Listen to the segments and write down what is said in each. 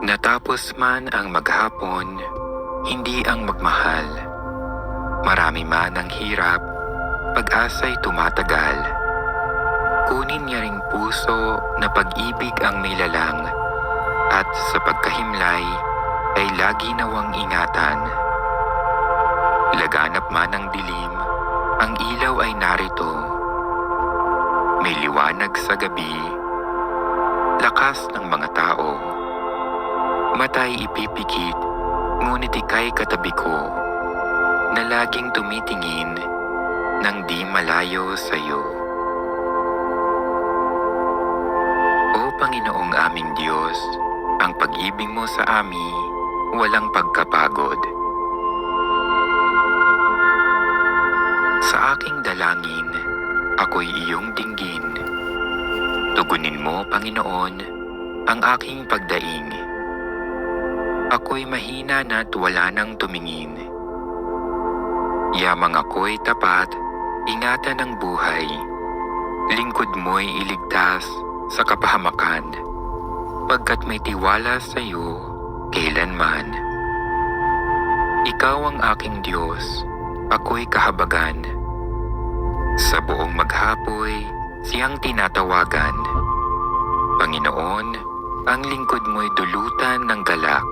Natapos man ang maghapon, hindi ang magmahal. Marami man ang hirap, pag-asa'y tumatagal. Kunin niya ring puso na pag-ibig ang may lalang, at sa pagkahimlay ay lagi nawang ingatan. Laganap man ang dilim, ang ilaw ay narito. May liwanag sa gabi, lakas ng mga tao. Mata'y ipipikit, ngunit ika'y katabi ko, na laging tumitingin nang di malayo sa'yo. O Panginoong aming Diyos, ang pag-ibig mo sa amin walang pagkapagod. Sa aking dalangin, ako'y iyong dinggin. Tugunin mo, Panginoon, ang aking pagdaing. Ako'y mahina na't wala nang tumingin. Yamang ako'y tapat, ingatan ng buhay. Lingkod mo'y iligtas sa kapahamakan, pagkat may tiwala sa iyo kailanman. Ikaw ang aking Diyos, ako'y kahabagan. Sa buong maghapoy, siyang tinatawagan. Panginoon, ang lingkod mo'y dulutan ng galak,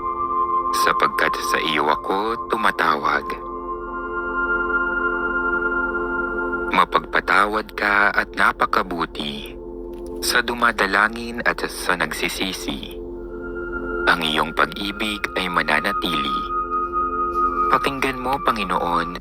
sapagkat sa iyo ako tumatawag. Mapagpatawad ka at napakabuti sa dumadalangin at sa nagsisisi. Ang iyong pag-ibig ay mananatili. Pakinggan mo, Panginoon,